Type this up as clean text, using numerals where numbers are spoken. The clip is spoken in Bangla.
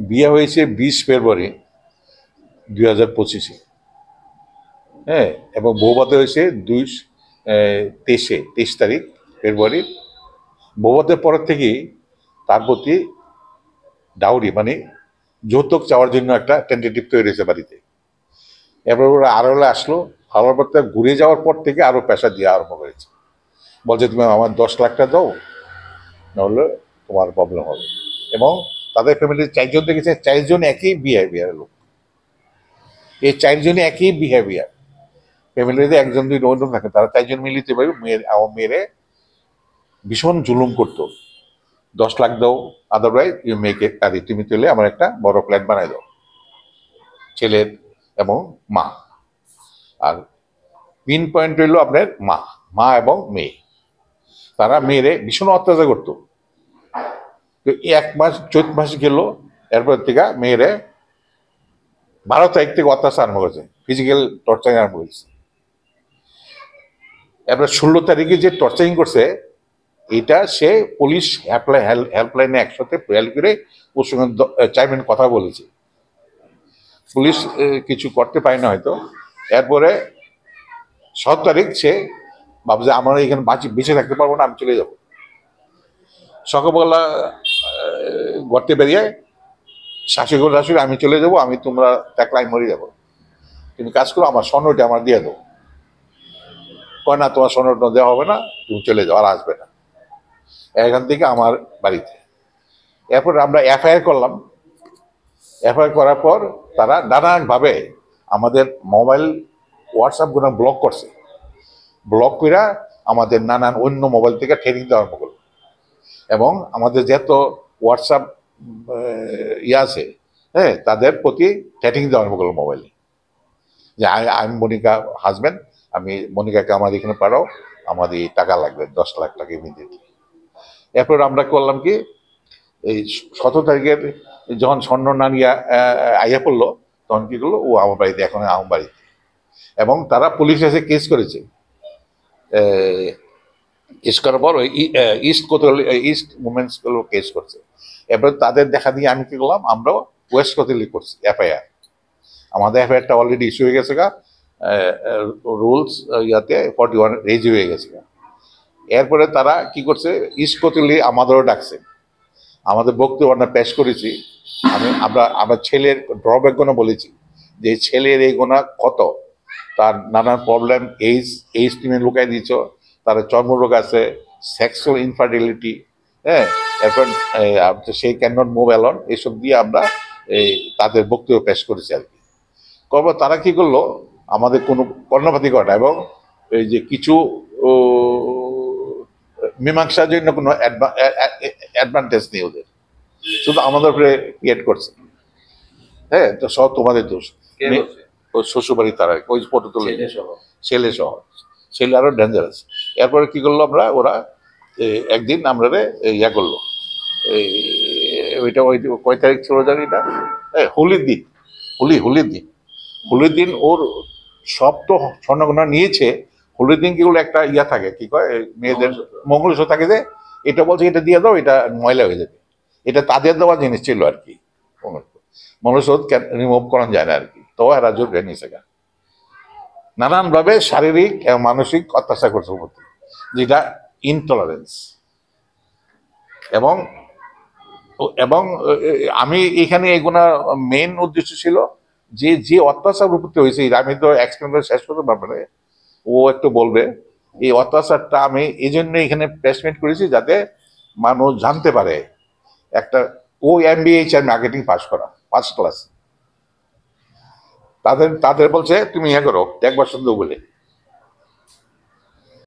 বিয়ে হয়েছে 20 ফেব্রুয়ারি 2025-এ। হ্যাঁ, এবং বৌভাতে হয়েছে 23 ফেব্রুয়ারি। বৌভাতের পরের থেকেই তার প্রতি ডাউরি মানে যৌতুক চাওয়ার জন্য একটা টেন্টেটিভ তৈরি হয়েছে বাড়িতে। এরপর ওরা আড়ালে আসলো, আড়াল পর ঘুরে যাওয়ার পর থেকে আরো পেশা দিয়ে আরম্ভ করেছে। বলছে তুমি আমার 10 লাখ টাকা দাও, নাহলে তোমার প্রবলেম হবে। এবং তাদের ফ্যামিলির 4 জন দেখেছে, 4 জন একই বিহেভিয়ার লোক। এই 4 জনই একই বিহেভিয়ার। ফ্যামিলিতে 1 জন 2 জন থাকে, তারা 4 জন মিলিতে পারে আমার মেয়েরে ভীষণ জুলুম করতো। 10 লাখ দাও, আদারওয়াইজ ইউ মেক এ আদি, তুমি তুলে আমার একটা বড় ফ্ল্যাট বানাই দাও, ছেলের এবং মা। আর পিন পয়েন্ট রইল আপনার মা, মা এবং মেয়ে। তারা মেয়েরে ভীষণ অত্যাচার করতো। তো 1 মাস চৈত মাস গেল, এরপর থেকে মেয়েরে 12 তারিখ থেকে অত্যাচার আরম্ভ করেছে, ফিজিক্যাল টর্চারিং আরম্ভ করেছে। এরপর 16 তারিখে যে টর্চারিং করছে, এটা সে পুলিশ হেল্পলাইনে একসাথে হেল্প করে ওর সঙ্গে 4 মিনিট কথা বলেছে। পুলিশ কিছু করতে পারে না হয়তো। এরপরে 7 তারিখ সে ভাবছে আমরা এখানে বেঁচে থাকতে পারবো না, আমি চলে যাব। সকালবেলা গর্তে বেরিয়ে শাশুড়ি আমি চলে যাবো, আমি তোমরা টাকলাই মরে যাবো, তুমি কাজ করো, আমার স্বর্ণটা আমার দিয়ে দেবো। কয় না, তোমার স্বর্ণটা দেওয়া হবে না, তুমি চলে যাও, আর আসবে না এখান থেকে আমার বাড়িতে। এরপর আমরা এফআইআর করলাম। এফআইআর করার পর তারা নানানভাবে আমাদের মোবাইল হোয়াটসঅ্যাপগুলো ব্লক করছে। ব্লক করে আমাদের নানান অন্য মোবাইল থেকে ট্রেনিং দেওয়া আরম্ভ করলো। এবং আমাদের যত হোয়াটসঅ্যাপ আছে, হ্যাঁ, তাদের প্রতি ট্রেনিং দেওয়া আরম্ভ করলো মোবাইলে, যে আমি মনিকা হাজব্যান্ড, আমি মনিকাকে আমার এখানে পাঠাও, আমাদের টাকা লাগবে 10 লাখ টাকা ইমিডিয়েটলি। এরপর আমরা করলাম কি, এই 17 তারিখের যখন স্বর্ণ না নিয়ে আইয়া পড়লো, তখন কি করলো, ও আমার বাড়িতে, এখন আমার বাড়িতে। এবং তারা পুলিশ এসে কেস করেছে। কেস করার পর ইস্ট উমেন্স গুলো কেস করছে। এবার তাদের দেখা দিয়ে আমি কি করলাম, আমরাও ওয়েস্ট কোতোয়ালি করছি এফআইআর। আমাদের এফআইআরটা অলরেডি ইস্যু হয়ে গেছে, রুলস ইয়াতে 41 রেজ হয়ে গেছে। এরপরে তারা কি করছে, ইস্ট কোতোয়ালি আমাদেরও ডাকছে, আমাদের বক্তব্য পেশ করেছি। আমরা ছেলের ড্রব্যাক গুলো বলেছি, যে ছেলের এই গোনা কত, তার নানান প্রবলেম, এইজ তুমি লুকাই দিচ্ছ, তার চর্মরোগ আছে, সেক্সুয়াল ইনফার্টিলিটি, হ্যাঁ, এরপর সেই ক্যান নট মুভ অ্যালন, এসব দিয়ে আমরা তাদের বক্তব্য পেশ করেছি আর কি। করবো তারা কি করলো, আমাদের কোনো কর্ণপাতি করে না, এবং এই যে কিছু মীমাংসার জন্য কোনো অ্যাডভান্টেজ নেই ওদের, শুধু আমাদের উপরে ক্রিয়েট করছে। হ্যাঁ, তো সব তোমাদের দোষ। ওই শ্বশুরবাড়ি তারা ওই ফটো তুলে, ছেলে সহ, ছেলে আরো ডেঞ্জারাস। এরপরে কি করলো, আমরা ওরা একদিন আমরা ইয়া করলো, ওইটা ওই কয় তারিখ ছিল জানি না, হোলির দিন, হোলির দিন ওর সব তো স্বর্ণগোনা নিয়েছে। হোলির দিন কি করলো, একটা ইয়া থাকে, কি কয় মেয়েদের মঙ্গলসূত্র থাকে, যে এটা বলছে এটা দিয়ে দাও, এটা ময়লা হয়ে যাবে, এটা তাদের দেওয়া জিনিস ছিল আর কি। মঙ্গলসূত্র রিমুভ করা যায় না আর কি, তো এরা জোর নিয়েছে। নানানভাবে শারীরিক এবং মানসিক অত্যাচার করছে প্রতি, যেটা ইনটলারেন্স। এবং এবং আমি এখানে এগুলা মেইন উদ্দেশ্য ছিল যে যে অত্যাচার উপর হয়েছে, আমি তো এক্সপ্লেন করে শেষ করতে পারবো না, ও একটু বলবে। এই অত্যাচারটা আমি এই জন্য এখানে প্লেসমেন্ট করেছি, যাতে মানুষ জানতে পারে। একটা ও MBA মার্কেটিং পাস করা, 1st ক্লাস, তাদের বলছে তুমি ইয়ে করো, একবার শুনতে বলে